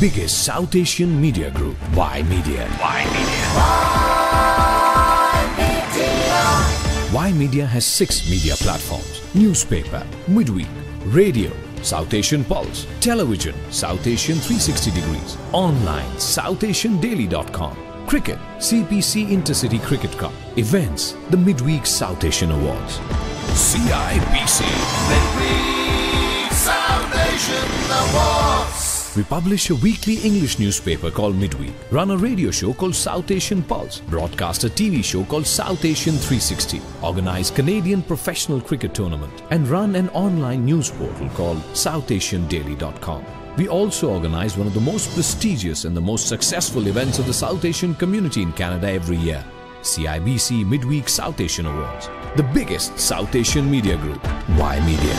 biggest South Asian media group, Y Media. Y Media has 6 media platforms: newspaper, Midweek, radio, South Asian Pulse, television, South Asian 360 degrees, online, SouthAsianDaily.com, cricket, CIBC Intercity Cricket Cup, events, the Midweek South Asian Awards. CIBC Midweek South Asian Awards. We publish a weekly English newspaper called Midweek, run a radio show called South Asian Pulse, broadcast a TV show called South Asian 360, organize Canadian professional cricket tournament, and run an online news portal called SouthAsianDaily.com. We also organize one of the most prestigious and the most successful events of the South Asian community in Canada every year, CIBC Midweek South Asian Awards, the biggest South Asian media group, Y Media.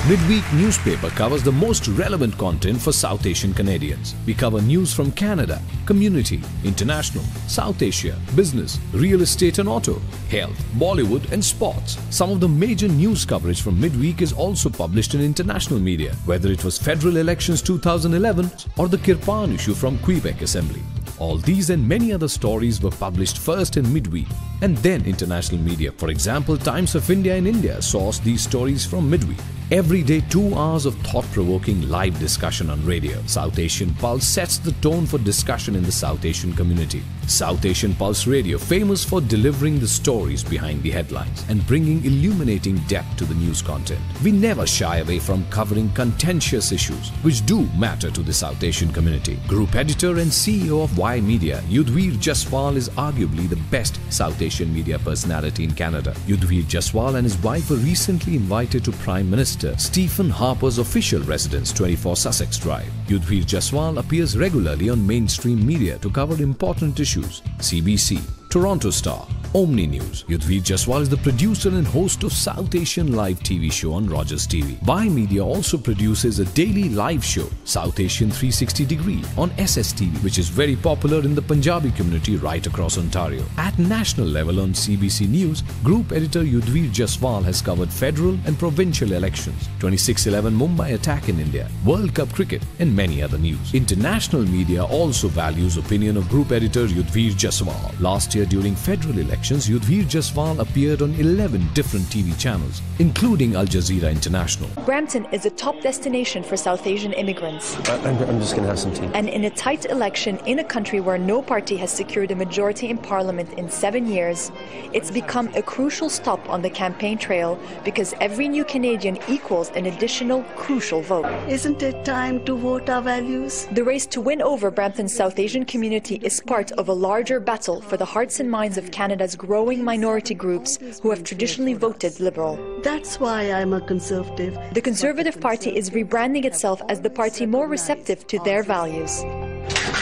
Midweek newspaper covers the most relevant content for South Asian Canadians. We cover news from Canada, community, international, South Asia, business, real estate and auto, health, Bollywood and sports. Some of the major news coverage from Midweek is also published in international media, whether it was federal elections 2011 or the Kirpan issue from Quebec Assembly. All these and many other stories were published first in Midweek and then international media. For example, Times of India in India sourced these stories from Midweek. Every day, 2 hours of thought-provoking live discussion on radio. South Asian Pulse sets the tone for discussion in the South Asian community. South Asian Pulse Radio, famous for delivering the stories behind the headlines and bringing illuminating depth to the news content. We never shy away from covering contentious issues which do matter to the South Asian community. Group editor and CEO of Y Media, Yudhvir Jaswal is arguably the best South Asian media personality in Canada. Yudhvir Jaswal and his wife were recently invited to Prime Minister Stephen Harper's official residence, 24 Sussex Drive. Yudhvir Jaswal appears regularly on mainstream media to cover important issues: CBC, Toronto Star, Omni News. Yudhvir Jaswal is the producer and host of South Asian live TV show on Rogers TV. Y Media also produces a daily live show, South Asian 360 degree, on SSTV, which is very popular in the Punjabi community right across Ontario. At national level on CBC News, Group Editor Yudhvir Jaswal has covered federal and provincial elections, 26/11 Mumbai attack in India, World Cup cricket and many other news. International media also values opinion of Group Editor Yudhvir Jaswal. Last year during federal elections, Yudhvir Jaswal appeared on 11 different TV channels, including Al Jazeera International. Brampton is a top destination for South Asian immigrants. I'm just going to have some tea. And in a tight election in a country where no party has secured a majority in Parliament in 7 years, it's become a crucial stop on the campaign trail because every new Canadian equals an additional crucial vote. Isn't it time to vote our values? The race to win over Brampton's South Asian community is part of a larger battle for the hearts and minds of Canada's growing minority groups who have traditionally voted Liberal. That's why I'm a Conservative. The Conservative Party is rebranding itself as the party more receptive to their values.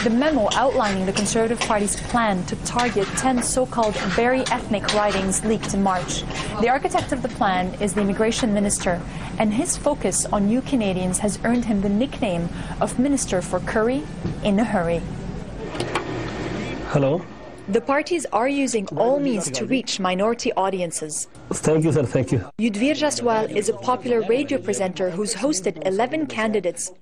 The memo outlining the Conservative Party's plan to target 10 so-called very ethnic ridings leaked in March. The architect of the plan is the Immigration Minister, and his focus on new Canadians has earned him the nickname of Minister for Curry in a Hurry. Hello. The parties are using all means to reach minority audiences. Thank you, sir. Thank you. Yudhvir Jaswal is a popular radio presenter who's hosted 11 candidates.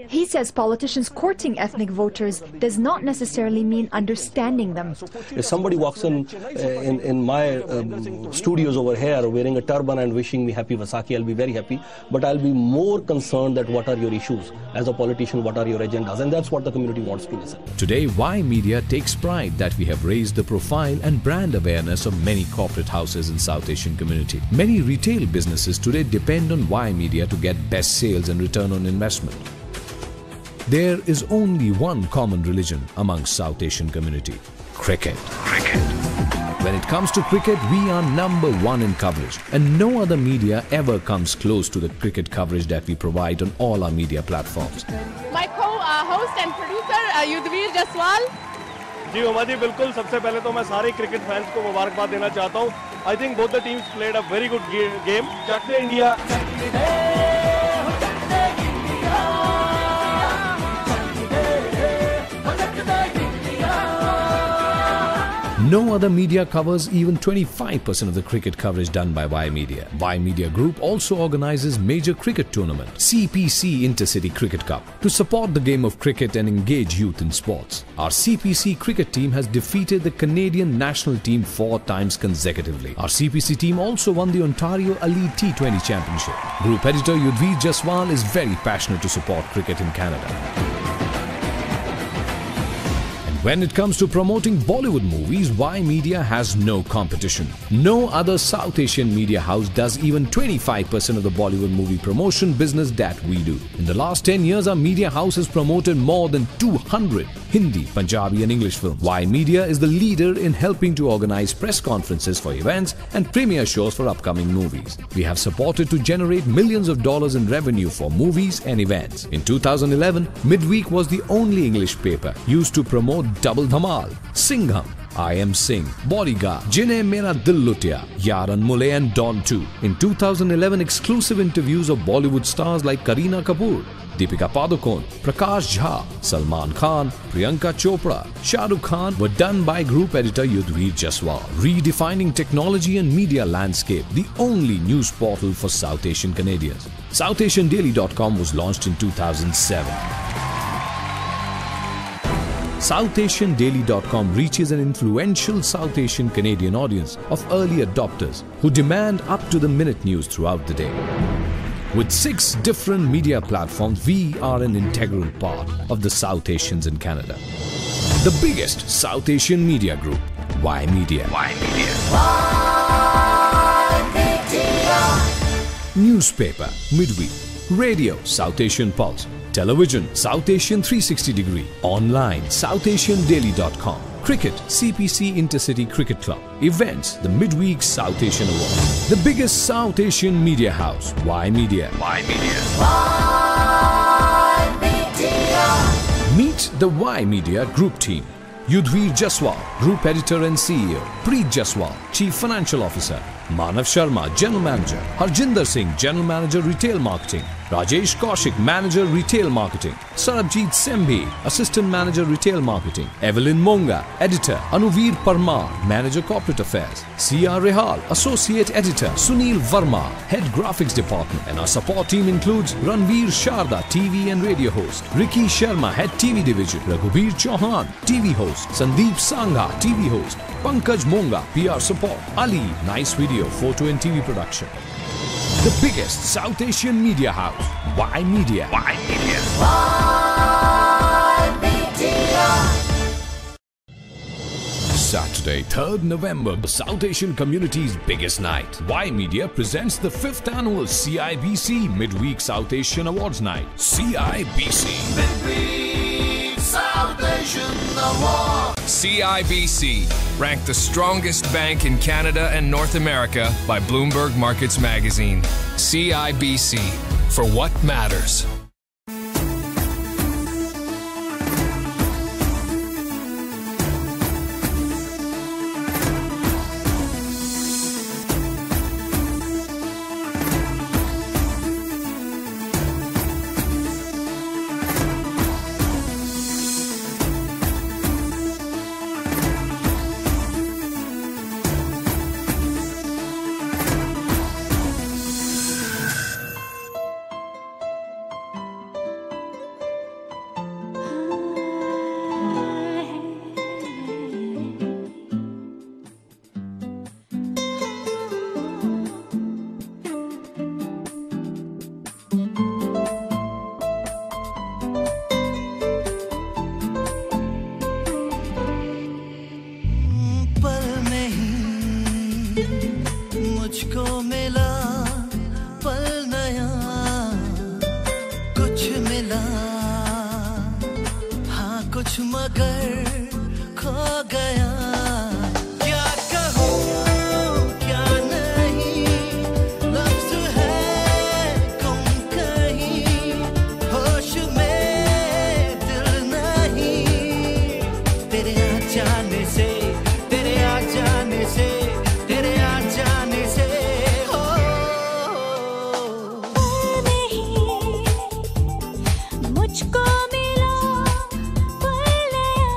He says politicians courting ethnic voters does not necessarily mean understanding them. If somebody walks in my studios over here wearing a turban and wishing me happy Vaisakhi, I'll be very happy. But I'll be more concerned that what are your issues? As a politician, what are your agendas? And that's what the community wants to listen. Today, Y Media takes pride that we have raised the profile and brand awareness of many corporate houses in South Asian community. Many retail businesses today depend on Y Media to get best sales and return on investment. There is only one common religion amongst South Asian community: cricket. When it comes to cricket, we are number 1 in coverage, and no other media ever comes close to the cricket coverage that we provide on all our media platforms. My co-host and producer Yudhvir Jaswal. जी उमादी बिल्कुल सबसे पहले तो मैं सारे cricket fans को मुबारकबाद देना चाहता हूँ. I think both the teams played a very good game. Chakde India. No other media covers even 25% of the cricket coverage done by Y Media. Y Media Group also organizes major cricket tournament, CPC Intercity Cricket Cup, to support the game of cricket and engage youth in sports. Our CPC cricket team has defeated the Canadian national team 4 times consecutively. Our CPC team also won the Ontario Elite T20 Championship. Group editor Yudhvir Jaswal is very passionate to support cricket in Canada. When it comes to promoting Bollywood movies, Y Media has no competition. No other South Asian media house does even 25% of the Bollywood movie promotion business that we do. In the last 10 years, our media house has promoted more than 200 Hindi, Punjabi and English films. Y Media is the leader in helping to organize press conferences for events and premiere shows for upcoming movies. We have supported to generate millions of dollars in revenue for movies and events. In 2011, Midweek was the only English paper used to promote Double Dhamal, Singham, I Am Singh, Bodyguard, Jine Mera Dil Lutya, Yaran Mule and Don 2. In 2011, exclusive interviews of Bollywood stars like Kareena Kapoor, Deepika Padukone, Prakash Jha, Salman Khan, Priyanka Chopra, Shah Rukh Khan were done by group editor Yudhvir Jaswal. Redefining technology and media landscape, the only news portal for South Asian Canadians. SouthAsianDaily.com was launched in 2007. SouthAsianDaily.com reaches an influential South Asian Canadian audience of early adopters who demand up-to-the-minute news throughout the day. With 6 different media platforms, we are an integral part of the South Asians in Canada. The biggest South Asian media group, Y Media. Y Media. Newspaper, Midweek. Radio, South Asian Pulse. Television, South Asian 360 Degree. Online, SouthAsianDaily.com. Cricket, CPC Intercity Cricket Club. Events, the Midweek South Asian Award. The biggest South Asian media house, Y Media. Y Media. Y Media. Meet the Y Media Group team. Yudhvir Jaswal, Group Editor and CEO. Preet Jaswal, Chief Financial Officer. Manav Sharma, General Manager. Harjinder Singh, General Manager, Retail Marketing. Rajesh Kaushik, Manager, Retail Marketing. Sarabjit Sembhi, Assistant Manager, Retail Marketing. Evelyn Monga, Editor. Anuvir Parmar, Manager, Corporate Affairs. C.R. Rehal, Associate Editor. Sunil Verma, Head Graphics Department. And our support team includes Ranveer Sharda, TV and Radio Host. Ricky Sharma, Head TV Division. Raghubir Chauhan, TV Host. Sandeep Sangha, TV Host. Pankaj Monga, PR Support. Ali, Nice Video, Photo and TV Production. The biggest South Asian media house, Y Media. Y Media. Y Media. Saturday, 3rd November, the South Asian community's biggest night. Y Media presents the 5th annual CIBC Midweek South Asian Awards Night. CIBC Midweek South Asian Awards. CIBC, ranked the strongest bank in Canada and North America by Bloomberg Markets Magazine. CIBC, for what matters. मुझको मिला पल नया कुछ मिला हाँ कुछ मगर खो गया क्या कहूँ क्या नहीं लफ्ज़ है गुम कहीं होश में दिल नहीं तेरे आ जाने से तेरे आ जाने से तेरे आ जाने से हो नहीं मुझको मिला पल नया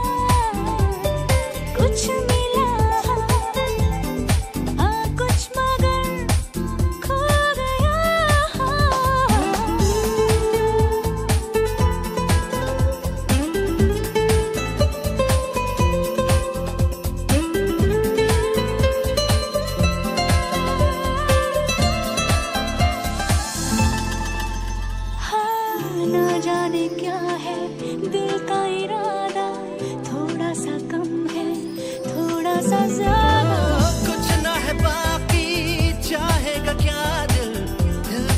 कुछ ना है बाकी चाहेगा क्या दिल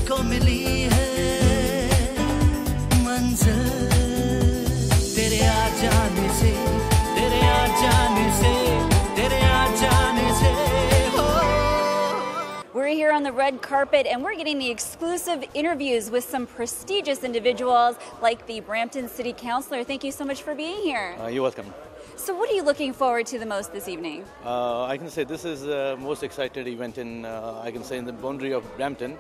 को मिली है मंजिल तेरे आ जाने से तेरे आ जाने से तेरे आ जाने से हो We're here on the red carpet and we're getting the exclusive interviews with some prestigious individuals like the Brampton City Councillor. Thank you so much for being here. You're welcome. So what are you looking forward to the most this evening? I can say this is the most excited event in, I can say, in the boundary of Brampton.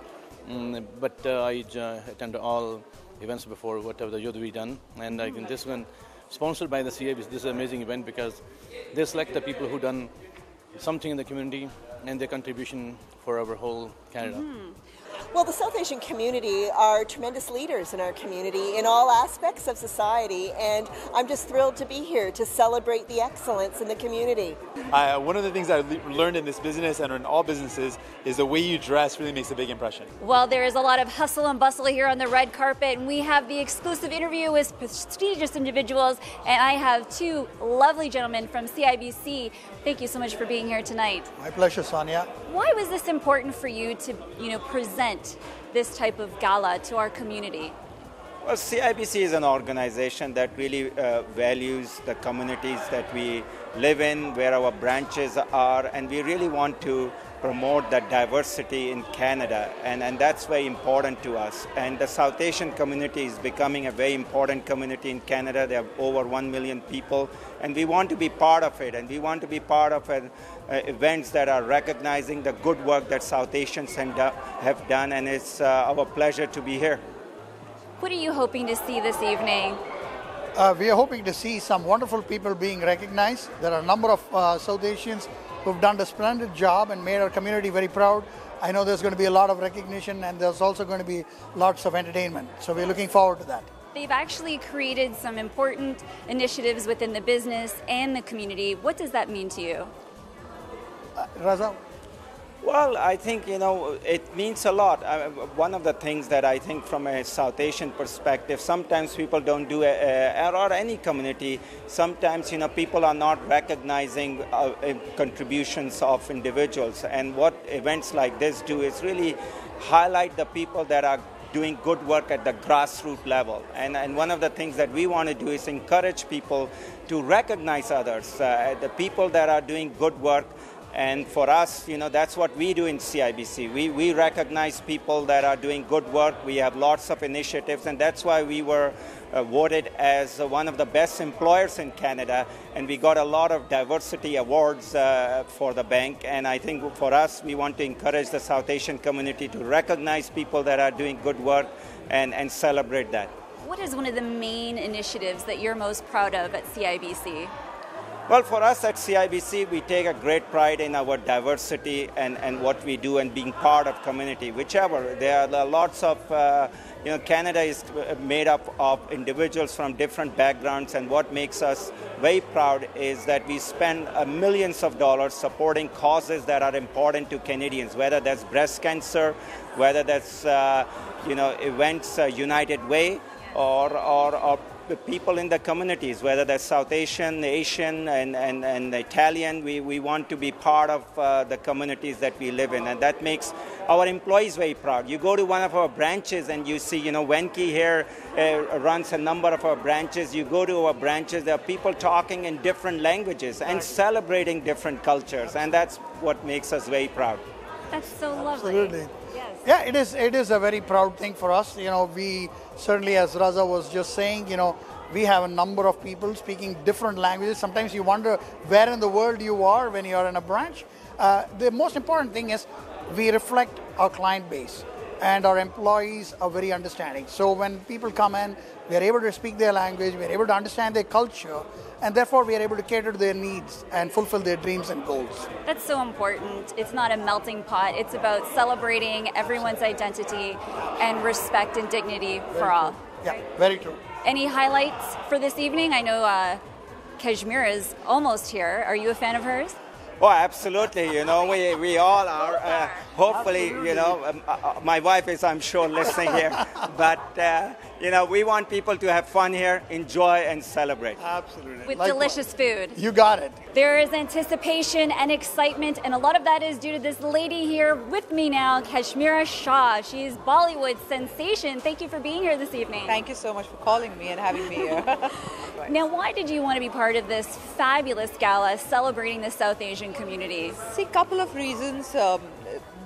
But I attend all events before, whatever the Yodhvi done. And I think this one, sponsored by the CIBC, this is an amazing event because they select the people who done something in the community and their contribution for our whole Canada. Well, the South Asian community are tremendous leaders in our community in all aspects of society, and I'm just thrilled to be here to celebrate the excellence in the community. One of the things I've learned in this business and in all businesses is the way you dress really makes a big impression. Well, there is a lot of hustle and bustle here on the red carpet, and we have the exclusive interview with prestigious individuals, and I have two lovely gentlemen from CIBC. Thank you so much for being here tonight. My pleasure, Sonia. Why was this important for you to, present this type of gala to our community? Well, CIBC is an organization that really values the communities that we live in, where our branches are, and we really want to promote the diversity in Canada, and that's very important to us. And the South Asian community is becoming a very important community in Canada. There are over 1 million people, and we want to be part of it, and we want to be part of events that are recognizing the good work that South Asians have done, and it's our pleasure to be here. What are you hoping to see this evening? We are hoping to see some wonderful people being recognized. There are a number of South Asians who've done a splendid job and made our community very proud. I know there's going to be a lot of recognition, and there's also going to be lots of entertainment. So we're looking forward to that. They've actually created some important initiatives within the business and the community. What does that mean to you? Raza? Well, I think, it means a lot. One of the things that I think from a South Asian perspective, sometimes people don't do, or any community, sometimes, people are not recognizing contributions of individuals. And what events like this do is really highlight the people that are doing good work at the grassroots level. And one of the things that we want to do is encourage people to recognize others, the people that are doing good work. And for us, that's what we do in CIBC. We recognize people that are doing good work. We have lots of initiatives, and that's why we were voted as one of the best employers in Canada. And we got a lot of diversity awards for the bank. And I think for us, we want to encourage the South Asian community to recognize people that are doing good work and celebrate that. What is one of the main initiatives that you're most proud of at CIBC? Well, for us at CIBC, we take a great pride in our diversity and what we do and being part of community, whichever. There are lots of, Canada is made up of individuals from different backgrounds, and what makes us very proud is that we spend millions of dollars supporting causes that are important to Canadians, whether that's breast cancer, whether that's, events United Way, or the people in the communities, whether they're South Asian, Asian, and Italian. We want to be part of the communities that we live in, and that makes our employees very proud. You go to one of our branches and you see, Venki here runs a number of our branches. You go to our branches, there are people talking in different languages and celebrating different cultures, and that's what makes us very proud. That's so lovely. Absolutely. Yes. Yeah, it is a very proud thing for us. We certainly, as Raza was just saying, we have a number of people speaking different languages. Sometimes you wonder where in the world you are when you are in a branch. The most important thing is we reflect our client base, and our employees are very understanding. So when people come in, we are able to speak their language, we are able to understand their culture, and therefore we are able to cater to their needs and fulfill their dreams and goals. That's so important. It's not a melting pot. It's about celebrating everyone's identity and respect and dignity for all. Yeah, very true. Any highlights for this evening? I know Kashmir is almost here. Are you a fan of hers? Oh, absolutely. You know, we all are. Hopefully, you know, my wife is, I'm sure, listening here. But, you know, we want people to have fun here, enjoy, and celebrate. Absolutely. With delicious food. You got it. There is anticipation and excitement, and a lot of that is due to this lady here with me now, Kashmira Shah. She's Bollywood sensation. Thank you for being here this evening. Thank you so much for calling me and having me here. Now, why did you want to be part of this fabulous gala celebrating the South Asian community? See, a couple of reasons.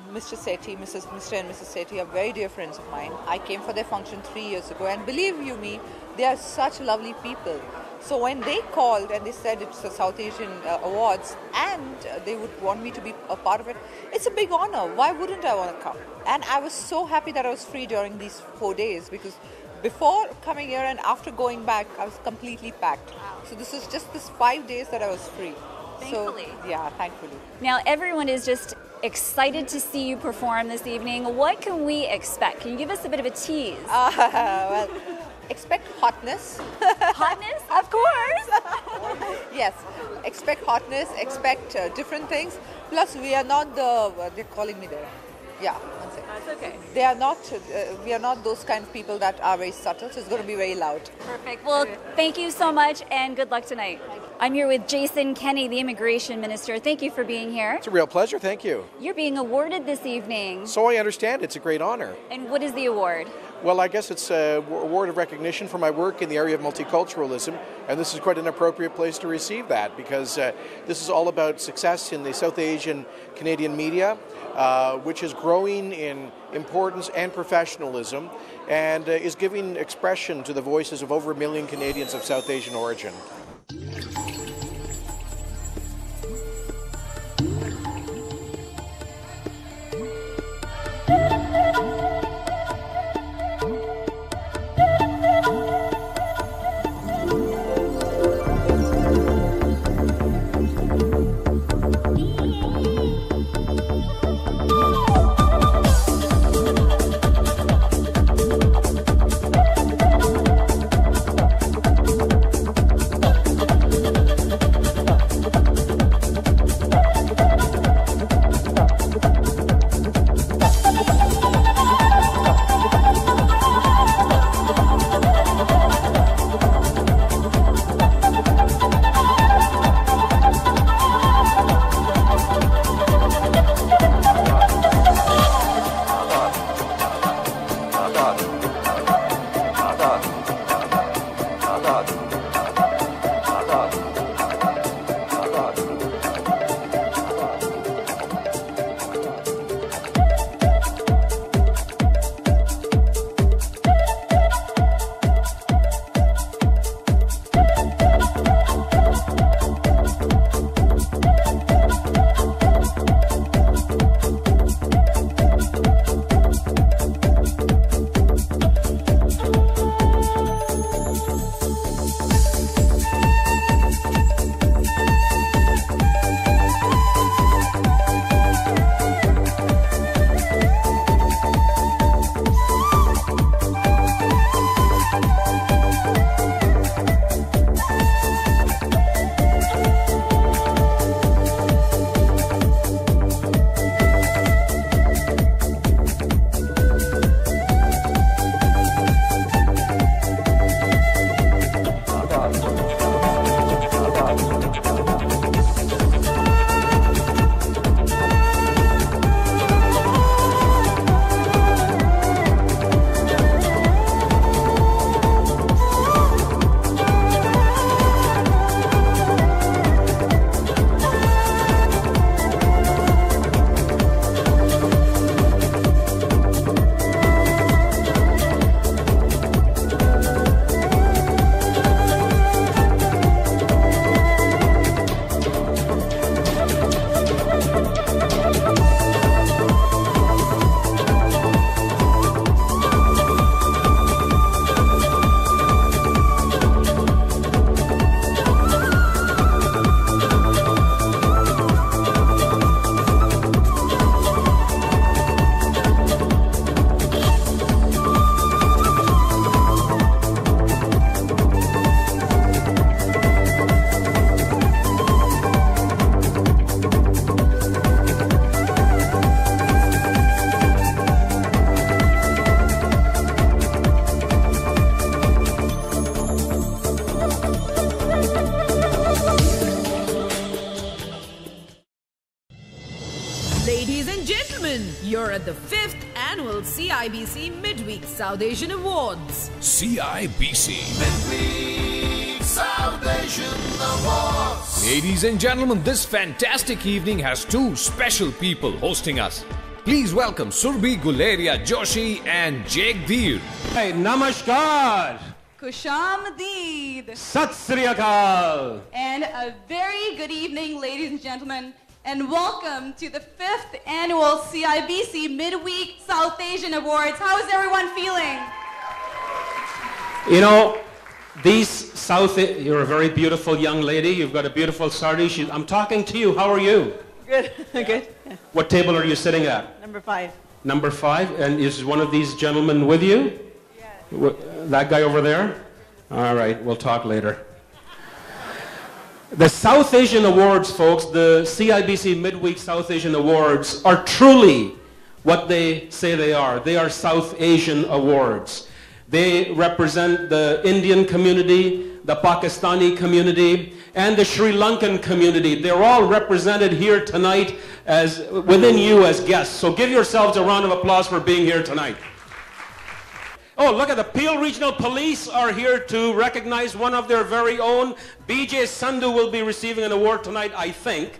Mr. Sethi, Mr. and Mrs. Sethi are very dear friends of mine. I came for their function 3 years ago, and believe you me, they are such lovely people. So when they called and they said it's the South Asian Awards and they would want me to be a part of it, it's a big honor. Why wouldn't I want to come? And I was so happy that I was free during these 4 days, because before coming here and after going back, I was completely packed. So this is just this 5 days that I was free. Thankfully. So, yeah, thankfully. Now, everyone is just excited to see you perform this evening. What can we expect? Can you give us a bit of a tease? Well, expect hotness. Hotness? Of course. Yes, expect hotness, expect different things. Plus, we are not they're calling me there. Yeah, one second. That's okay. They are not, we are not those kind of people that are very subtle, so it's going to be very loud. Perfect. Well, thank you so much and good luck tonight. I'm here with Jason Kenney, the Immigration Minister. Thank you for being here. It's a real pleasure, thank you. You're being awarded this evening. So I understand, it's a great honor. And what is the award? Well, I guess it's an award of recognition for my work in the area of multiculturalism, and this is quite an appropriate place to receive that, because this is all about success in the South Asian Canadian media, which is growing in importance and professionalism, and is giving expression to the voices of over 1 million Canadians of South Asian origin. annual CIBC Midweek South Asian Awards. CIBC Midweek South Asian Awards. Ladies and gentlemen, this fantastic evening has two special people hosting us. Please welcome Surbhi Guleria Joshi and Jake Dheer. Hey, namaskar. Kushamdeed. Sat Sri Akal. And a very good evening, ladies and gentlemen, and welcome to the 5th annual CIBC Midweek South Asian Awards. How is everyone feeling? You know, you're a very beautiful young lady. You've got a beautiful sari. I'm talking to you. How are you? Good, good. What table are you sitting at? Number 5. Number 5. And is one of these gentlemen with you? Yes. That guy over there? All right, we'll talk later. The South Asian Awards, folks, the CIBC Midweek South Asian Awards are truly what they say they are. They are South Asian Awards. They represent the Indian community, the Pakistani community, and the Sri Lankan community. They're all represented here tonight within you as guests. So give yourselves a round of applause for being here tonight. Oh, look at the Peel Regional Police are here to recognize one of their very own. BJ Sandhu will be receiving an award tonight, I think.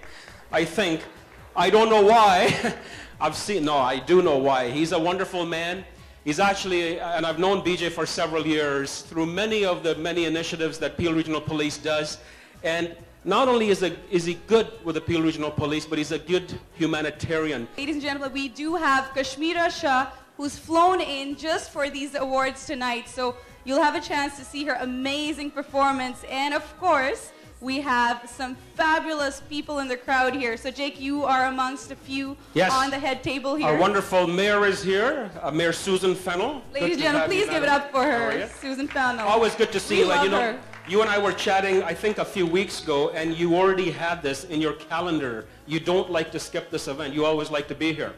I don't know why. I do know why. He's a wonderful man. He's actually, and I've known BJ for several years through many of the many initiatives that Peel Regional Police does. And not only is he good with the Peel Regional Police, but he's a good humanitarian. Ladies and gentlemen, we do have Kashmira Shah, who's flown in just for these awards tonight. So you'll have a chance to see her amazing performance. And of course, we have some fabulous people in the crowd here. So Jake, you are amongst a few on the head table here. Our wonderful mayor is here, Mayor Susan Fennell. Ladies and gentlemen, please give it up for her, Susan Fennell. Always good to see you. Love her. You and I were chatting, I think, a few weeks ago, and you already had this in your calendar. You don't like to skip this event. You always like to be here.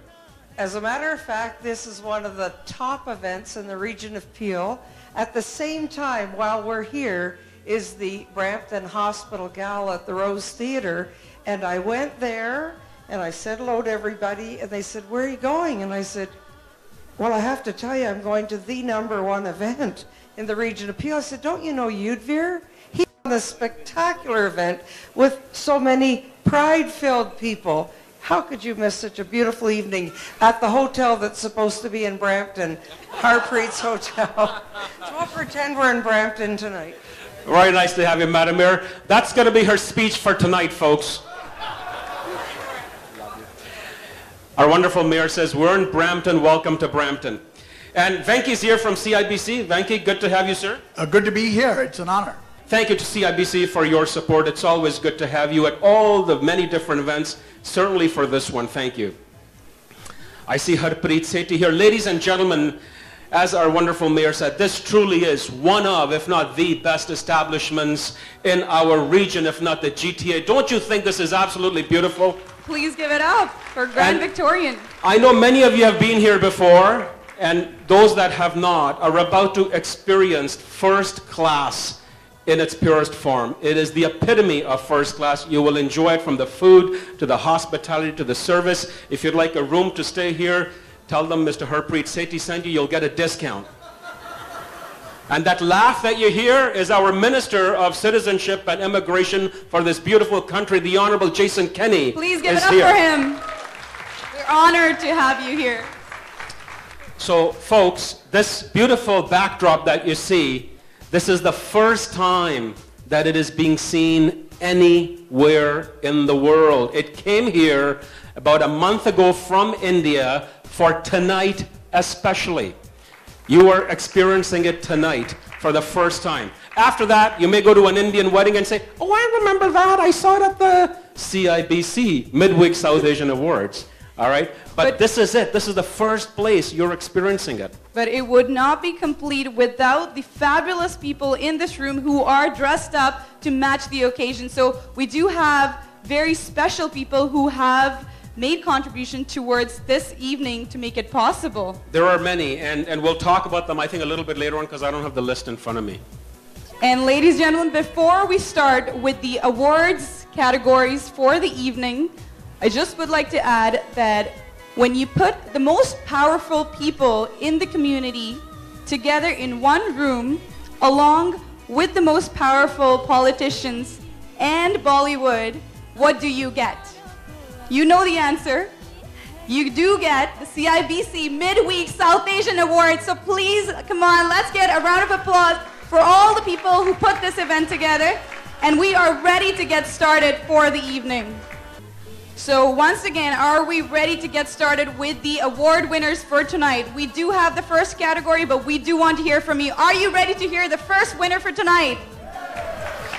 As a matter of fact, this is one of the top events in the region of Peel. At the same time, while we're here, is the Brampton Hospital Gala at the Rose Theatre. And I went there, and I said hello to everybody, and they said, "Where are you going?" And I said, "Well, I have to tell you, I'm going to the #1 event in the region of Peel." I said, "Don't you know Yudhvir? He's on a spectacular event with so many pride-filled people. How could you miss such a beautiful evening at the hotel that's supposed to be in Brampton, Harpreet's Hotel?" So we'll pretend we're in Brampton tonight. Very nice to have you, Madam Mayor. That's going to be her speech for tonight, folks. Our wonderful mayor says, "We're in Brampton, welcome to Brampton." And Venky's here from CIBC. Venky, good to have you, sir. Good to be here. It's an honor. Thank you to CIBC for your support. It's always good to have you at all the many different events, certainly for this one. Thank you. I see Harpreet Sethi here. Ladies and gentlemen, as our wonderful mayor said, this truly is one of, if not the best establishments in our region, if not the GTA. Don't you think this is absolutely beautiful? Please give it up for Grand Victorian. I know many of you have been here before, and those that have not are about to experience first class in its purest form. It is the epitome of first class. You will enjoy it from the food to the hospitality to the service. If you'd like a room to stay here, tell them Mr. Harpreet Sethi sent you, you'll get a discount. And that laugh that you hear is our Minister of Citizenship and Immigration for this beautiful country, the Honorable Jason Kenney. Please give it up for him. We're honored to have you here. So, folks, this beautiful backdrop that you see, this is the first time that it is being seen anywhere in the world. It came here about a month ago from India for tonight especially. You are experiencing it tonight for the first time. After that, you may go to an Indian wedding and say, "Oh, I remember that. I saw it at the CIBC Midweek South Asian Awards." All right? But this is it. This is the first place you're experiencing it. But it would not be complete without the fabulous people in this room who are dressed up to match the occasion. So we do have very special people who have made contribution towards this evening to make it possible. There are many, and we'll talk about them, I think, a little bit later on because I don't have the list in front of me. And ladies and gentlemen, before we start with the awards categories for the evening, I just would like to add that when you put the most powerful people in the community together in one room, along with the most powerful politicians and Bollywood, what do you get? You know the answer. You do get the CIBC Midweek South Asian Award. So please, come on, let's get a round of applause for all the people who put this event together. And we are ready to get started for the evening. So once again, are we ready to get started with the award winners for tonight? We do have the first category, but we do want to hear from you. Are you ready to hear the first winner for tonight?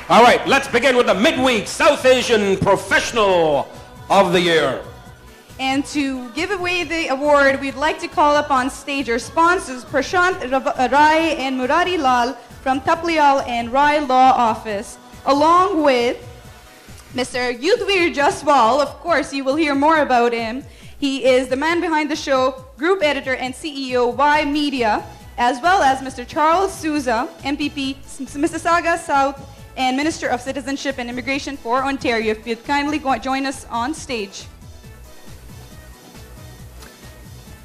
All right, let's begin with the Midweek South Asian Professional of the Year. And to give away the award, we'd like to call up on stage our sponsors, Prashant Rai and Murari Lal from Taplial and Rai Law Office, along with Mr. Yudhvir Jaswal. Of course, you will hear more about him. He is the man behind the show, group editor and CEO Y Media, as well as Mr. Charles Souza, MPP, Mississauga South, and Minister of Citizenship and Immigration for Ontario. If you'd kindly join us on stage.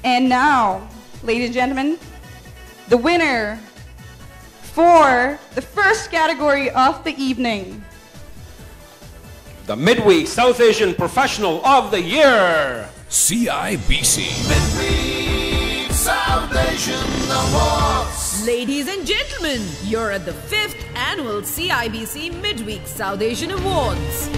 And now, ladies and gentlemen, the winner for the first category of the evening. The Midweek South Asian Professional of the Year. CIBC Midweek South Asian Awards. Ladies and gentlemen, you're at the 5th Annual CIBC Midweek South Asian Awards.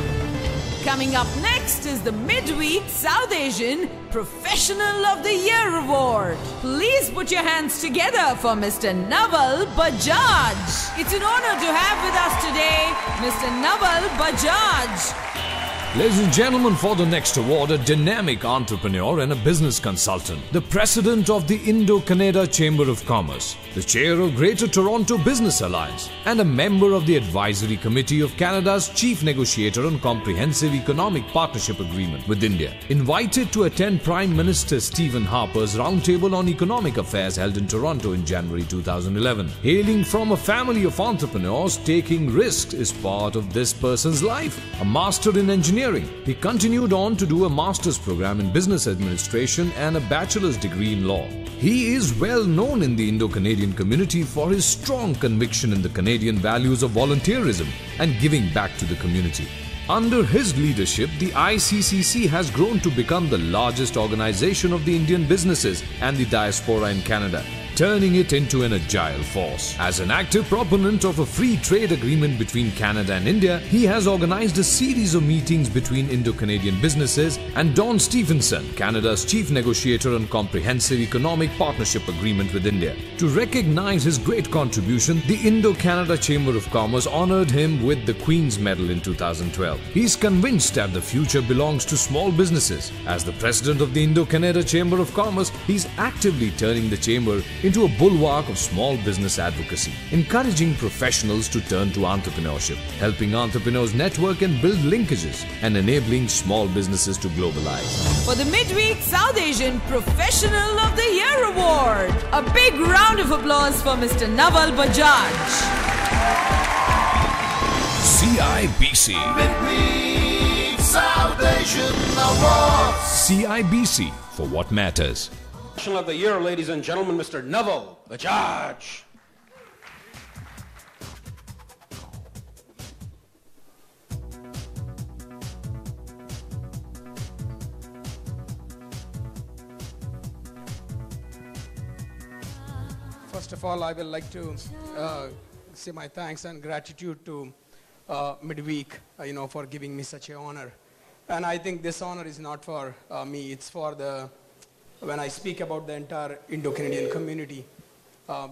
Coming up next is the Midweek South Asian Professional of the Year Award. Please put your hands together for Mr. Naval Bajaj. It's an honor to have with us today Mr. Naval Bajaj. Ladies and gentlemen, for the next award, a dynamic entrepreneur and a business consultant, the president of the Indo-Canada Chamber of Commerce, the chair of Greater Toronto Business Alliance, and a member of the Advisory Committee of Canada's Chief Negotiator on Comprehensive Economic Partnership Agreement with India, invited to attend Prime Minister Stephen Harper's Roundtable on Economic Affairs held in Toronto in January 2011. Hailing from a family of entrepreneurs, taking risks is part of this person's life. A master in engineering, he continued on to do a master's program in business administration and a bachelor's degree in law. He is well known in the Indo-Canadian community for his strong conviction in the Canadian values of volunteerism and giving back to the community. Under his leadership, the ICCC has grown to become the largest organization of the Indian businesses and the diaspora in Canada, turning it into an agile force. As an active proponent of a free trade agreement between Canada and India, he has organized a series of meetings between Indo-Canadian businesses and Don Stephenson, Canada's chief negotiator on Comprehensive Economic Partnership Agreement with India. To recognize his great contribution, the Indo-Canada Chamber of Commerce honored him with the Queen's Medal in 2012. He is convinced that the future belongs to small businesses. As the president of the Indo-Canada Chamber of Commerce, he is actively turning the chamber into a bulwark of small business advocacy, encouraging professionals to turn to entrepreneurship, helping entrepreneurs network and build linkages, and enabling small businesses to globalize. For the Midweek South Asian Professional of the Year Award, a big round of applause for Mr. Naval Bajaj. CIBC Midweek South Asian Awards. CIBC, for what matters. Professional of the Year, ladies and gentlemen, Mr. Naval Bajaj. First of all, I would like to say my thanks and gratitude to Midweek, for giving me such an honor. And I think this honor is not for me, it's for when I speak about the entire Indo-Canadian community,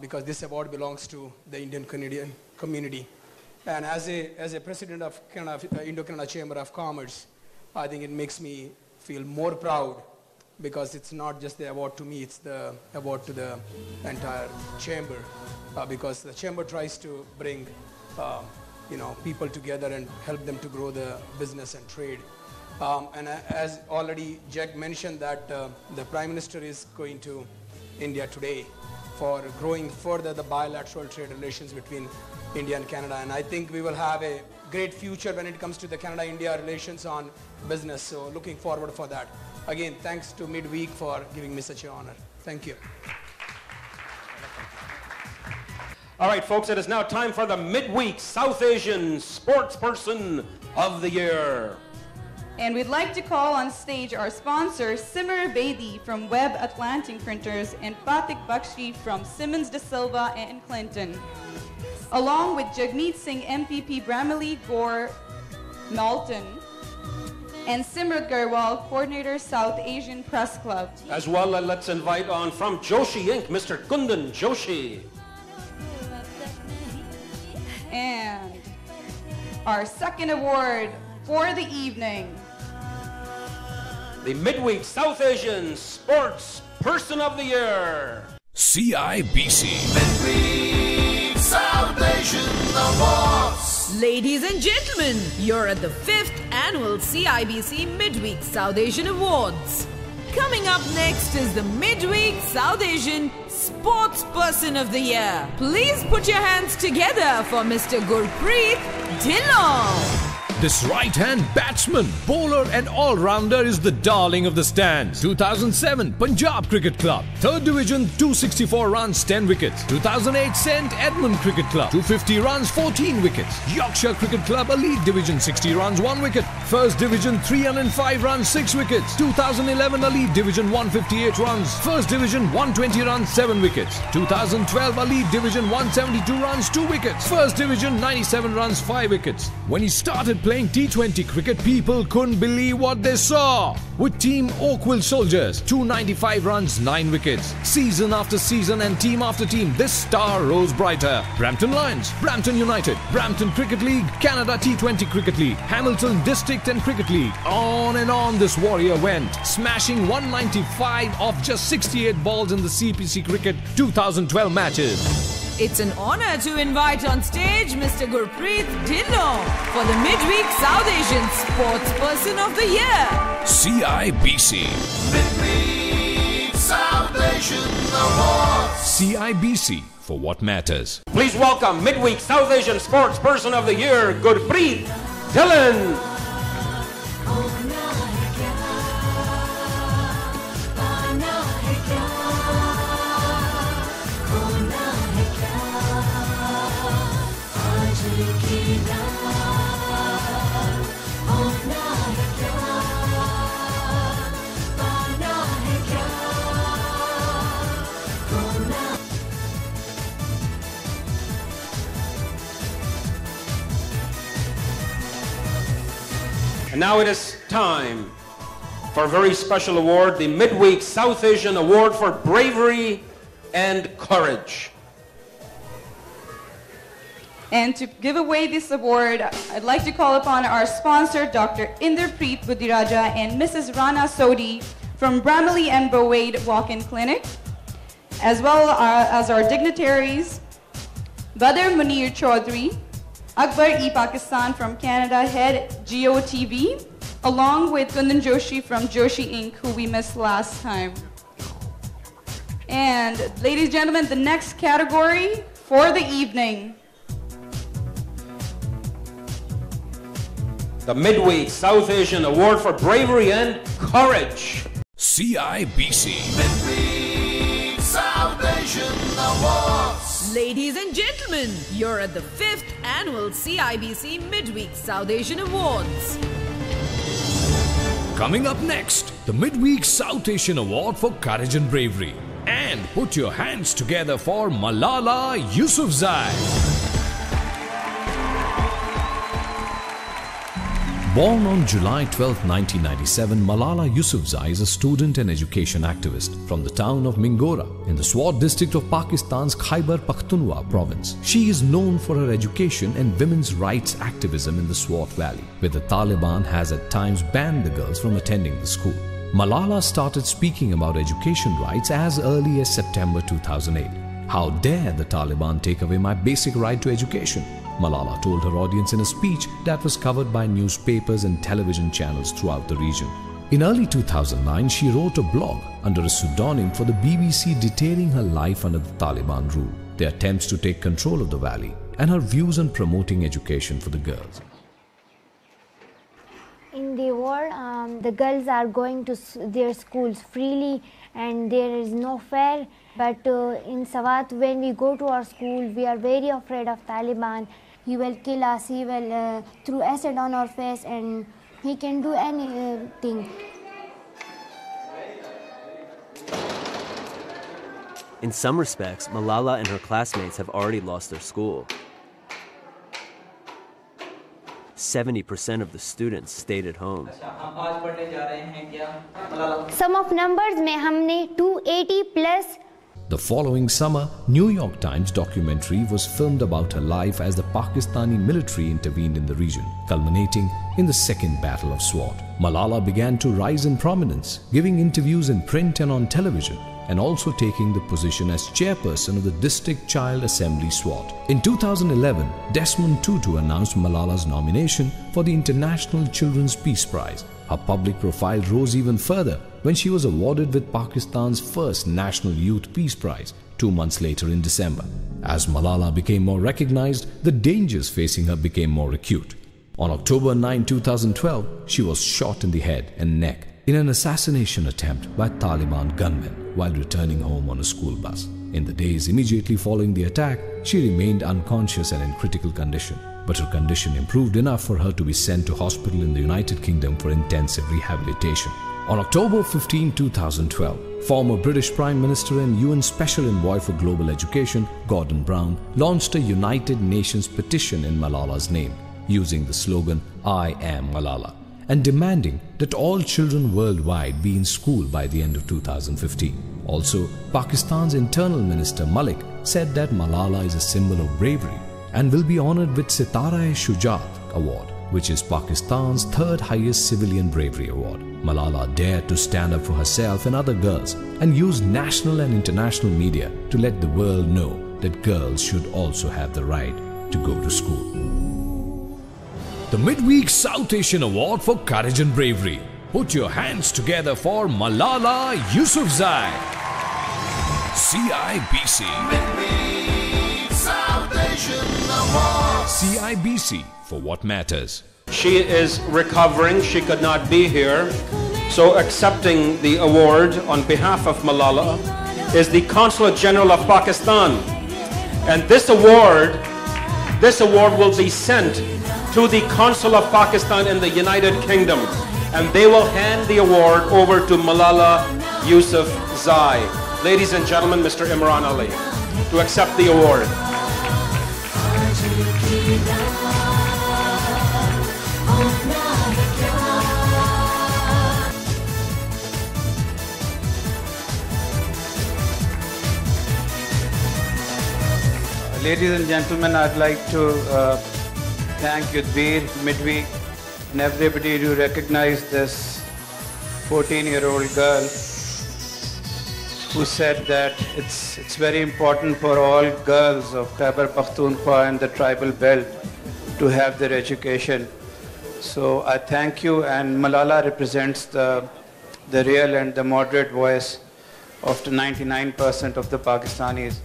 because this award belongs to the Indian-Canadian community. And as a president of Indo-Canada Chamber of Commerce, I think it makes me feel more proud, because it's not just the award to me, it's the award to the entire chamber, because the chamber tries to bring people together and help them to grow the business and trade. And as already Jack mentioned that the Prime Minister is going to India today for growing further the bilateral trade relations between India and Canada. And I think we will have a great future when it comes to the Canada-India relations on business. So looking forward for that. again, thanks to Midweek for giving me such an honor. Thank you. All right, folks, it is now time for the Midweek South Asian Sportsperson of the Year. And we'd like to call on stage our sponsor, Simmer Bedi from Web Atlantic Printers and Patik Bakshi from Simmons de Silva and Clinton, along with Jagmeet Singh MPP Bramley Gore Malton and Simrat Garwal, Coordinator South Asian Press Club. As well, let's invite on from Joshi Inc., Mr. Kundan Joshi. And our second award for the evening, the Midweek South Asian Sports Person of the Year, CIBC Midweek South Asian Awards. Ladies and gentlemen, you're at the 5th Annual CIBC Midweek South Asian Awards. Coming up next is the Midweek South Asian Sports Person of the Year. Please put your hands together for Mr. Gurpreet Dhillon. This right-hand batsman, bowler and all-rounder is the darling of the stands. 2007 Punjab Cricket Club, 3rd Division, 264 runs, 10 wickets. 2008 St Edmund Cricket Club, 250 runs, 14 wickets. Yorkshire Cricket Club, Elite Division, 60 runs, 1 wicket. 1st Division, 305 runs, 6 wickets. 2011 Elite Division, 158 runs. 1st Division, 120 runs, 7 wickets. 2012 Elite Division, 172 runs, 2 wickets. 1st Division, 97 runs, 5 wickets. When he started playing T20 cricket, people couldn't believe what they saw. With Team Oakville Soldiers, 295 runs, 9 wickets. Season after season and team after team, this star rose brighter. Brampton Lions, Brampton United, Brampton Cricket League, Canada T20 Cricket League, Hamilton District and Cricket League. On and on this warrior went, smashing 195 off just 68 balls in the CPC Cricket 2012 matches. It's an honor to invite on stage Mr. Gurpreet Dhillon for the Midweek South Asian Sports Person of the Year. CIBC Midweek South Asian Awards. CIBC for what matters. Please welcome Midweek South Asian Sports Person of the Year, Gurpreet Dhillon. And now it is time for a very special award, the Midweek South Asian Award for Bravery and Courage. And to give away this award, I'd like to call upon our sponsor, Dr. Inderpreet Budiraja and Mrs. Rana Sodi from Bramley and Bowade Walk-in Clinic, as well as our dignitaries, Badr Munir Chaudhry, Akbar-e-Pakistan from Canada, head GOTV, along with Kundan Joshi from Joshi Inc., who we missed last time. And ladies and gentlemen, the next category for the evening, the Midweek South Asian Award for Bravery and Courage. CIBC Midweek South Asian Awards. Ladies and gentlemen, you're at the 5th Annual CIBC Midweek South Asian Awards. Coming up next, the Midweek South Asian Award for Courage and Bravery. And put your hands together for Malala Yousafzai. Born on July 12, 1997, Malala Yousafzai is a student and education activist from the town of Mingora in the Swat district of Pakistan's Khyber Pakhtunkhwa province. She is known for her education and women's rights activism in the Swat Valley, where the Taliban has at times banned the girls from attending the school. Malala started speaking about education rights as early as September 2008. How dare the Taliban take away my basic right to education? Malala told her audience in a speech that was covered by newspapers and television channels throughout the region. In early 2009, she wrote a blog under a pseudonym for the BBC detailing her life under the Taliban rule, their attempts to take control of the valley, and her views on promoting education for the girls. In the world, The girls are going to their schools freely and there is no fear. But in Swat, when we go to our school, we are very afraid of Taliban. He will kill us, he will throw acid on our face, and he can do anything. In some respects, Malala and her classmates have already lost their school. 70% of the students stayed at home. Sum of numbers mein humne 280 plus. The following summer, New York Times documentary was filmed about her life as the Pakistani military intervened in the region, culminating in the Second Battle of Swat. Malala began to rise in prominence, giving interviews in print and on television, and also taking the position as chairperson of the District Child Assembly SWAT. In 2011, Desmond Tutu announced Malala's nomination for the International Children's Peace Prize. Her public profile rose even further when she was awarded with Pakistan's first National Youth Peace Prize 2 months later in December. As Malala became more recognized, the dangers facing her became more acute. On October 9, 2012, she was shot in the head and neck in an assassination attempt by Taliban gunmen while returning home on a school bus. In the days immediately following the attack, she remained unconscious and in critical condition, but her condition improved enough for her to be sent to hospital in the United Kingdom for intensive rehabilitation. On October 15, 2012, former British Prime Minister and UN Special Envoy for Global Education, Gordon Brown, launched a United Nations petition in Malala's name, using the slogan, "I am Malala," and demanding that all children worldwide be in school by the end of 2015. Also, Pakistan's Internal Minister Malik said that Malala is a symbol of bravery and will be honored with Sitara-e-Shujaat Award, which is Pakistan's third highest civilian bravery award. Malala dared to stand up for herself and other girls and used national and international media to let the world know that girls should also have the right to go to school. The Midweek South Asian Award for Courage and Bravery. Put your hands together for Malala Yousafzai. CIBC. Midweek South Asian Award. CIBC, for what matters. She is recovering. She could not be here. So accepting the award on behalf of Malala is the Consulate General of Pakistan. And this award will be sent to the Consul of Pakistan in the United Kingdom, and they will hand the award over to Malala Yousafzai. Ladies and gentlemen, Mr. Imran Ali, to accept the award. Ladies and gentlemen, I'd like to thank Yudbir, Midweek, and everybody to recognize this 14-year-old girl who said that it's very important for all girls of Khyber Pakhtunkhwa and the tribal belt to have their education. So I thank you, and Malala represents the real and the moderate voice of the 99% of the Pakistanis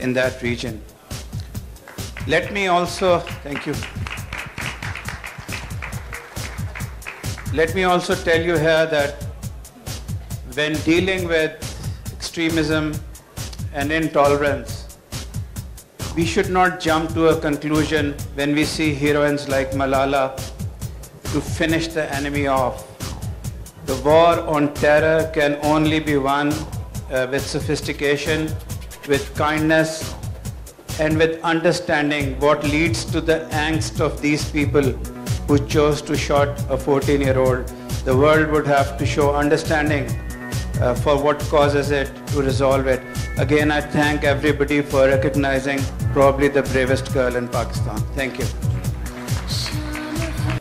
in that region. Let me also, thank you. Let me also tell you here that when dealing with extremism and intolerance, we should not jump to a conclusion when we see heroines like Malala to finish the enemy off. The war on terror can only be won with sophistication, with kindness, and with understanding what leads to the angst of these people who chose to shoot a 14-year-old. The world would have to show understanding for what causes it, to resolve it. Again, I thank everybody for recognizing probably the bravest girl in Pakistan. Thank you.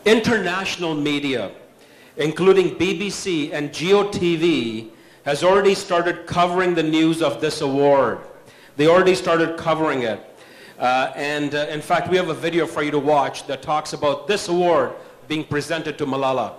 International media, including BBC and GeoTV, has already started covering the news of this award. They already started covering it. In fact, we have a video for you to watch that talks about this award being presented to Malala.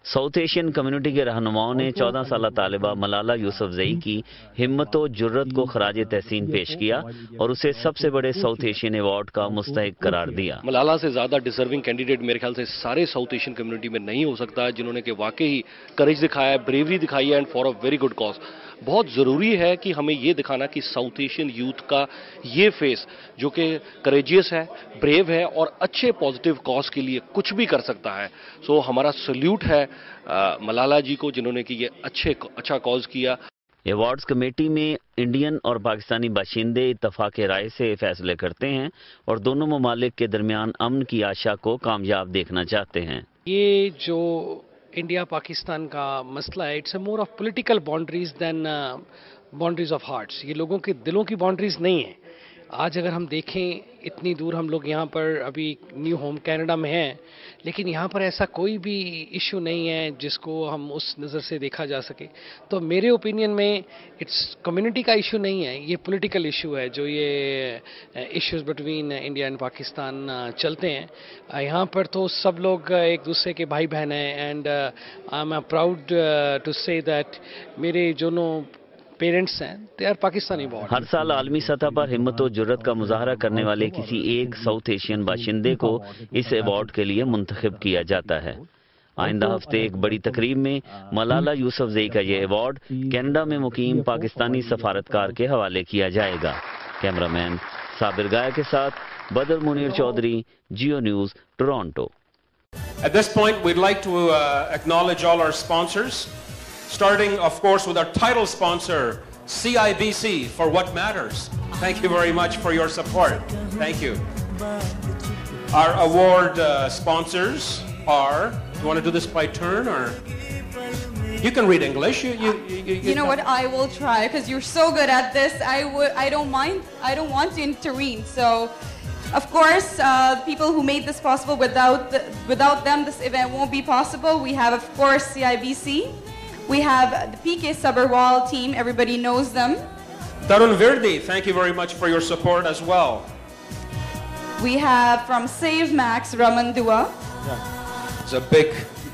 South Asian community के रहनुमाओं ने 14 साला तालिबा मलाला यूसुफजई की हिम्मत व जुर्रत को खराज तहसीन पेश किया और उसे सबसे बड़े साउथ एशियन अवार्ड का मुस्तहिक करार दिया। मलाला से ज़्यादा डिजर्विंग कैंडिडेट मेरे ख्याल से सारे साउथ एशियन कम्युनिटी में नहीं हो सकता, जिन्होंने कि वाकई करेज दिखाया है, ब्रेवरी दिखाई है and for a very good cause. बहुत ज़रूरी है कि हमें ये दिखाना कि साउथ एशियन यूथ का ये फेस जो कि करेजियस है, ब्रेव है और अच्छे पॉजिटिव कॉज के लिए कुछ भी कर सकता है। सो हमारा सल्यूट है मलाला जी को, जिन्होंने कि ये अच्छा कॉज किया। अवार्ड्स कमेटी में इंडियन और पाकिस्तानी बाशिंदे इत्तफाक राय से फैसले करते हैं और दोनों ममालिक के दरमियान अमन की आशा को कामयाब देखना चाहते हैं। ये जो इंडिया पाकिस्तान का मसला है, it's a more of political boundaries than boundaries of hearts. ये लोगों के दिलों की बाउंड्रीज नहीं है। आज अगर हम देखें, इतनी दूर हम लोग यहाँ पर अभी न्यू होम कनाडा में हैं, लेकिन यहाँ पर ऐसा कोई भी इशू नहीं है जिसको हम उस नज़र से देखा जा सके। तो मेरे ओपिनियन में इट्स कम्युनिटी का इशू नहीं है, ये पॉलिटिकल इशू है। जो ये issues between India and Pakistan चलते हैं, यहाँ पर तो सब लोग एक दूसरे के भाई बहन हैं and I am proud to say that मेरे दोनों पेरेंट्स हैं, दे आर पाकिस्तानी बॉर्न। हर साल आलमी सतह पर हिम्मत और जुर्रत का मुजाहरा करने वाले किसी एक साउथ एशियन बाशिंदे को इस अवार्ड के लिए मुंतखब किया जाता है। आइंदा हफ्ते एक बड़ी तकरीब में मलाला यूसुफजई का ये अवार्ड कनाडा में मुकीम पाकिस्तानी सफारतकार के हवाले किया जाएगा। कैमरामैन साबिर गाया के साथ Badar Munir Chaudhry, Geo News, Toronto. At this point, we'd like to acknowledge all our sponsors, starting, of course, with our title sponsor, CIBC, for what matters. Thank you very much for your support. Thank you. Our award sponsors are, do you want to do this by turn, or? You can read English. You know what? I will try, because you're so good at this. I don't mind. I don't want to intervene. So, of course, people who made this possible, without them, this event won't be possible. We have, of course, CIBC. We have the PK Sabharwal team. Everybody knows them. Tarun Virdi, thank you very much for your support as well. We have from Save Max, Ramandua. There's a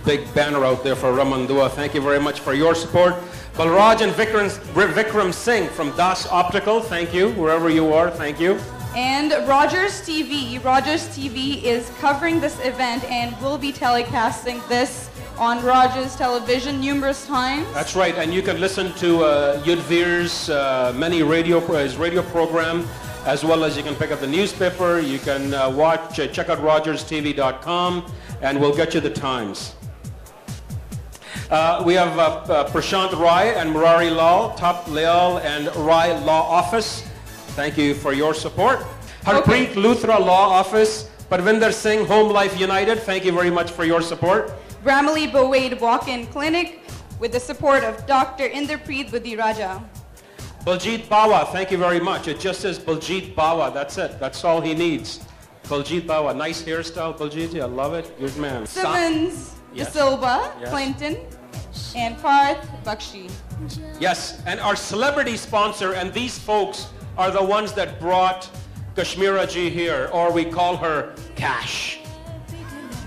big banner out there for Ramandua. Thank you very much for your support. Balraj and Vikram Singh from Das Optical, thank you. Wherever you are, thank you. And Rogers TV. Rogers TV is covering this event and will be telecasting this on Rogers Television numerous times. That's right, and you can listen to Yudvir's many radio program, as well as you can pick up the newspaper. You can check out rogerstv.com, and we'll get you the times. We have Prashant Rai and Murari Lal, Top Leal and Rai Law Office. Thank you for your support. Harpreet Luthra Law Office, Parvinder Singh, Home Life United, thank you very much for your support. Bramley Bowade Walk-In Clinic with the support of Dr. Inderpreet Budiraja. Baljeet Bawa, thank you very much. It just says Baljeet Bawa, that's it. That's all he needs. Baljeet Bawa, nice hairstyle, Baljeet, I love it. Good man. Simmons, De Silva, Clinton, and Parth Bakshi. Yes, and our celebrity sponsor, and these folks are the ones that brought Kashmira ji here, or we call her Cash.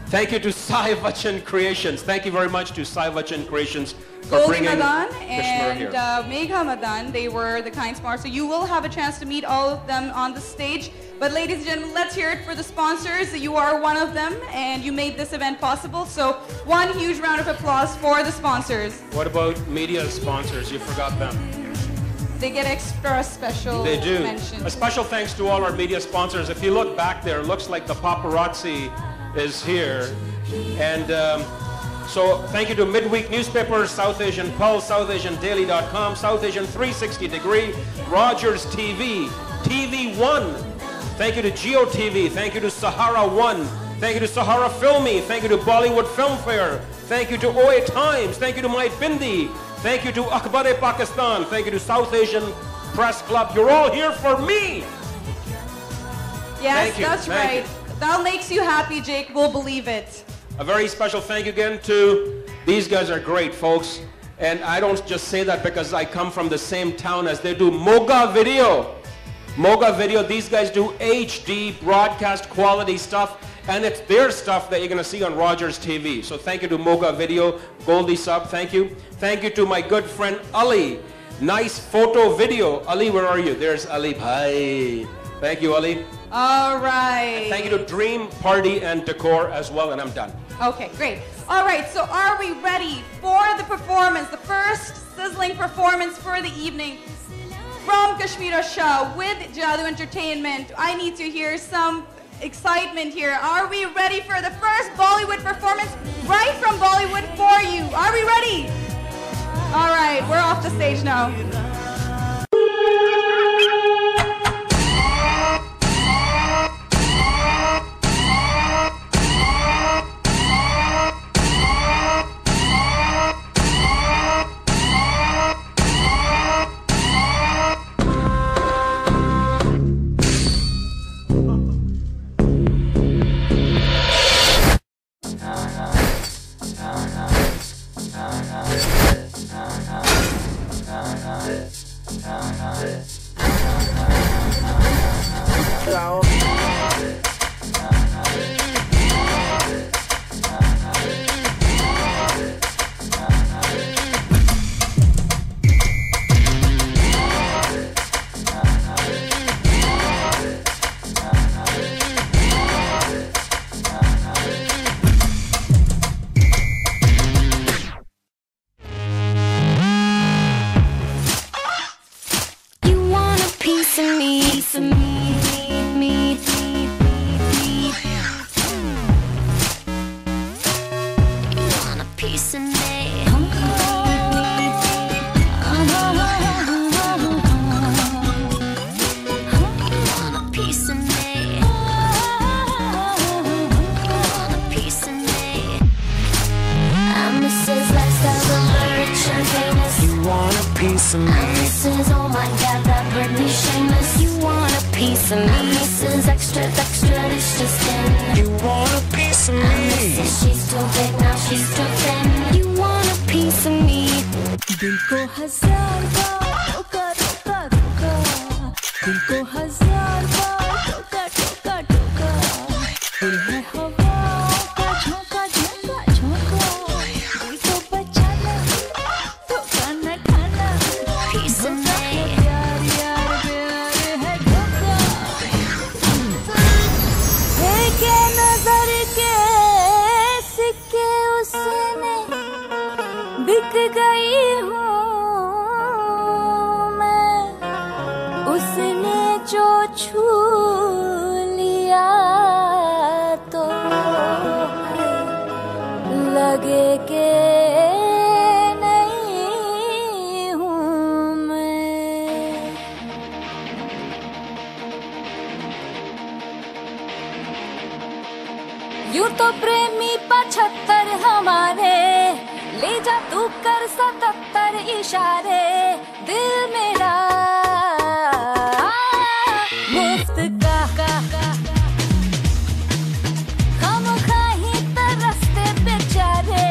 Thank you to Sai Vachan Creations. Thank you very much to Sai Vachan Creations for bringing Madan Kashmira and here. Megha Madan, they were the kind sponsors. So you will have a chance to meet all of them on the stage. But ladies and gentlemen, let's hear it for the sponsors. You are one of them, and you made this event possible. So one huge round of applause for the sponsors. What about media sponsors? You forgot them. They get extra special They do. mention. A special thanks to all our media sponsors. If you look back there, it looks like the paparazzi is here. And so thank you to Midweek Newspapers, South Asian Pulse, SouthAsianDaily.com, South Asian 360 Degree, Rogers TV, TV1. Thank you to Geo TV. Thank you to Sahara One. Thank you to Sahara Filmy. Thank you to Bollywood Film Fair. Thank you to OA Times. Thank you to My Bindi. Thank you to Akhbar-e-Pakistan. Thank you to South Asian Press Club. You're all here for me. Yes, that's right. That makes you happy, Jake. We'll believe it. A very special thank you again to, these guys are great, folks. And I don't just say that because I come from the same town as they do. Moga Video. Moga Video, these guys do HD broadcast quality stuff. And it's their stuff that you're going to see on Rogers TV. So thank you to Mocha Video, Goldie Sub, thank you. Thank you to my good friend Ali. Nice photo video. Ali, where are you? There's Ali. Hi. Thank you, Ali. All right. And thank you to Dream Party and Decor as well, and I'm done. Okay, great. All right, so are we ready for the performance, the first sizzling performance for the evening from Kashmira Shah with Jadoo Entertainment? I need to hear some excitement here. Are we ready for the first Bollywood performance right from Bollywood for you? Are we ready? All right, we're off the stage now. This is, oh my God, that Britney shameless. You want a piece of me? This is extra, it's just in. You want a piece of me? This is, she's too big, now she's too thin. You want a piece of me? दिल को हजार बार टोका टोका टोका, दिल को हजार बार टोका टोका टोका, दिल है हवा का झोंका झोंका झोंका, दिल को बचाना टोका न खाना, piece of me. यार यार प्यार है धोखा, देखे नजर के सिक्के उसने बिक गई हूँ मैं, उसने जो छू लिया तो लगे के नहीं हूँ मैं। यूं तो प्रेमी 75 हमारे, ले जा तू कर 77 इशारे, दिल मेरा मुफ्त का खामखा ही तरसते बेचारे,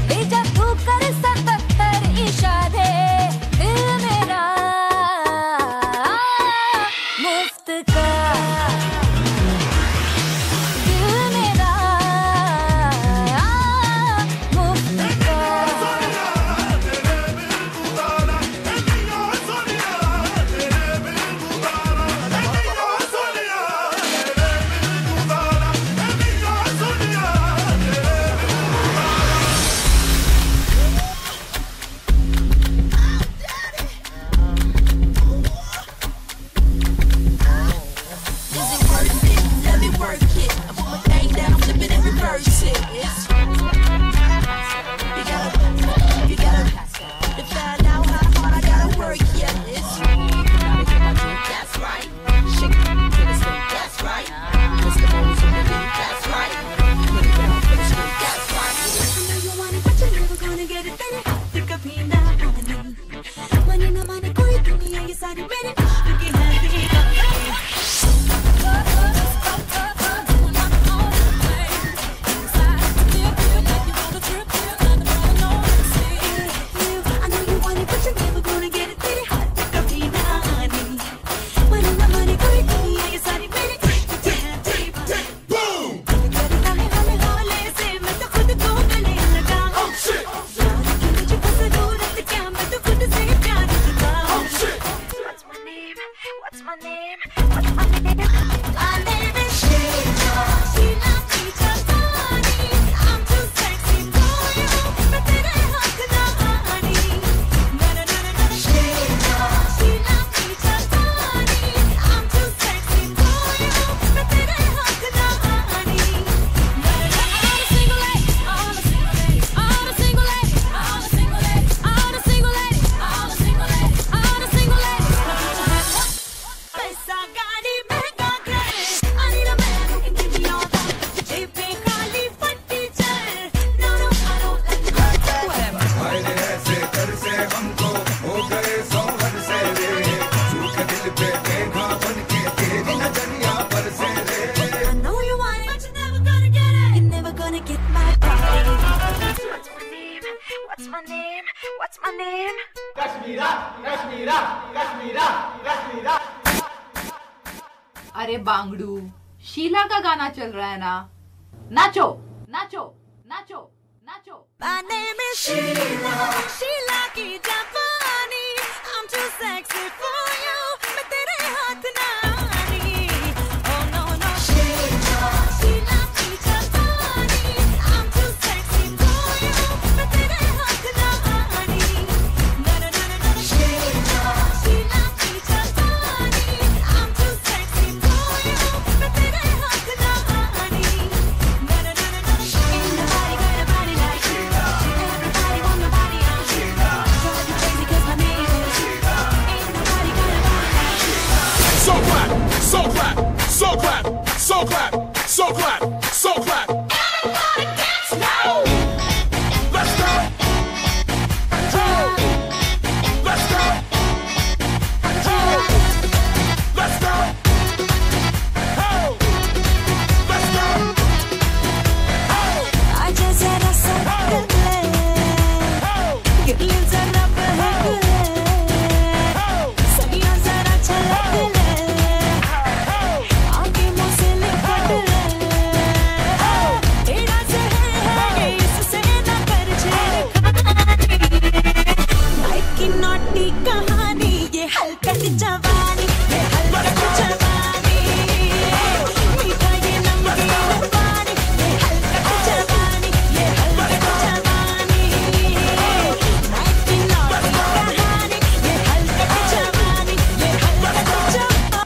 ले जा तू कर 77 इशारे, दिल मेरा मुफ्त का, दिल मेरा मुफ्त का। What's my name? What's my name? My name is Sheila. Sheila Pichapani. I'm too sexy for you. मैं तेरे हाथ ना आनी. Na na na na. Sheila. Sheila Pichapani. I'm too sexy for you. मैं तेरे हाथ ना आनी. Na na na. I'm a single lady. I'm a single lady. I'm a single lady. I'm a single lady. I'm a single lady. I'm a single lady. I'm a single lady. पैसा गाड़ी महंगा घर. I need a man who can give me all that. जेब पे खाली फटी चल. No no I don't like that. Whatever. आए ऐसे कर से हमको हो गए सौहर से रे. सूखे दिल पे देखा बन के तेरी नजरिया पर से रे. I know you want it, but you're never gonna get it. You're never gonna get my body. What's my name? What's my name? What's my name? Kashmira Kashmira Kashmira Kashmira. अरे बांगड़ू, शीला का गाना चल रहा है ना, नाचो नाचो नाचो नाचो. My name is Sheila. Sheila की जापानी. I'm too sexy for you. मैं तेरे हाथ ना आनी. Oh no no. Sheila. Sheila की जापानी. I'm too sexy for you. मैं तेरे हाथ ना आनी. No no no no. Sheila. Sheila की जापानी. I'm too sexy for you. मैं तेरे हाथ ना आनी. No no no no. Ain't nobody got a body like Sheila. Everybody want my body on Sheila. Drive you crazy 'cause my name is Sheila. Ain't nobody got a body like Sheila. So clap, so clap, so clap, so clap, so clap, so clap. Everybody dance now. Let's go. Let's go. Let's go. Let's go. Let's go. आजा जरा सरक ले. गिरले जरा बहक ले. सगिया जरा छलक ले. आगे मुँह से लिपट ले. तेरा जहर है ये, इससे ना कर छेड़खानी. लाइफ की नॉटी कहानी, ये हलकट जवानी, ये हलकट जवानी. मीठा ये नमकीन पानी, ये हलकट जवानी, ये हलकट जवानी. लाइफ की नॉटी कहानी, ये हलकट जवानी, ये हलकट जवानी.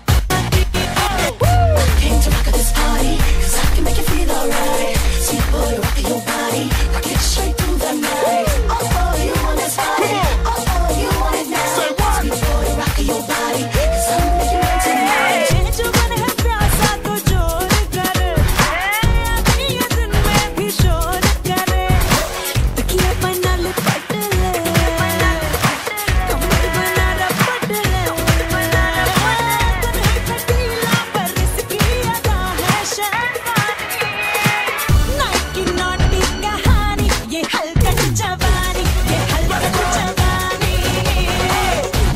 Came to rock at this party, 'cause I can make you feel alright. Sweet boy, rockin' your body, rock it straight through the night. Oh, you want this body, oh, you want it now. Sweet boy, rockin' your body, 'cause I'm making it tonight. जो मन है प्यासा तो जोर करे. अभी ये दिन में भी शोर करे. तकिया बना लिपट ले. कमर बना रपट ले. तन है खटीला पर इसकी अदा है शैतानी. नाइट की नॉटी कहानी, ये हलकट जवानी, ये हलकट जवानी.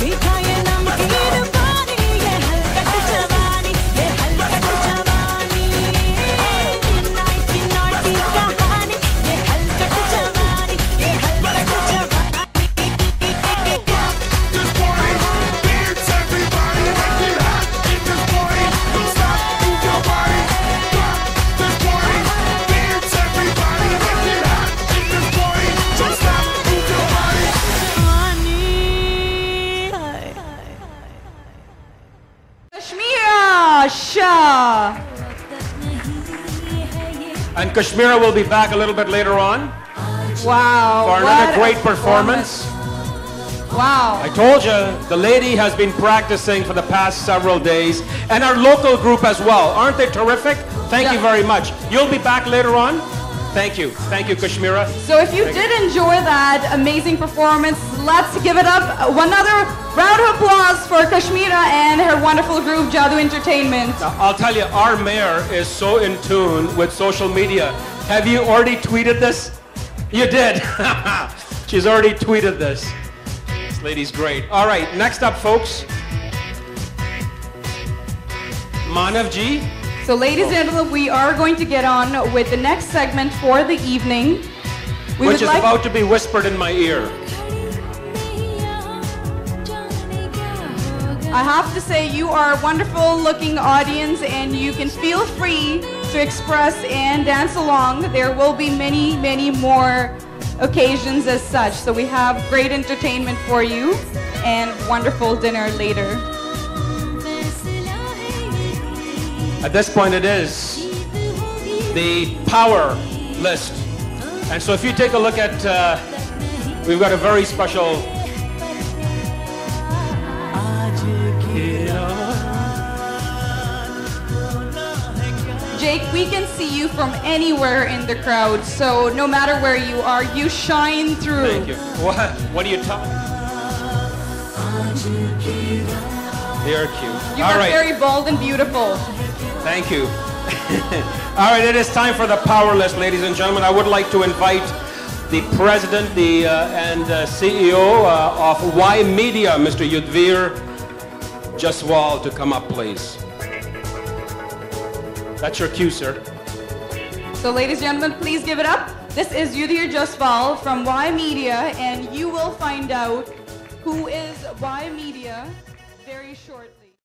मीठा ये नमकीन पानी, ये हलकट जवानी, ये हलकट जवानी. नाइट की नॉटी कहानी, ये हलकट जवानी, ये हलकट जवानी. This party needs everybody. Make it hot in this party. Don't stop, move your body. This party needs everybody. Make it hot in this party. Don't stop, move your body. Kashmira Shah. And Kashmira will be back a little bit later on Wow. for what another a great performance. Wow. I told you, the lady has been practicing for the past several days, and our local group as well. Aren't they terrific? Thank you very much. You'll be back later on? Thank you. Thank you, Kashmira. So if you did enjoy that amazing performance, let's give it up. Another round of applause for Kashmira and her wonderful group, Jadoo Entertainment. Now, I'll tell you, our mayor is so in tune with social media. Have you already tweeted this? You did. She's already tweeted this. This lady's great. All right, next up, folks. Manav ji. So ladies and gentlemen, we are going to get on with the next segment for the evening. Which is about to be whispered in my ear. I have to say you are a wonderful looking audience and you can feel free to express and dance along. There will be many, many more occasions as such. So we have great entertainment for you and wonderful dinner later. At this point it is the power list. And so if you take a look at, we've got a very special Jake, we can see you from anywhere in the crowd, so no matter where you are, you shine through. Thank you. What are you talking? They are cute. You are very bold and beautiful. Thank you. All right, it is time for the power list, ladies and gentlemen. I would like to invite the president and CEO of Y Media, Mr. Yudhvir Jaswal, to come up, please. That's your cue, sir. So ladies and gentlemen, please give it up. This is Yudhvir Jaswal from Y Media, and you will find out who is Y Media very shortly.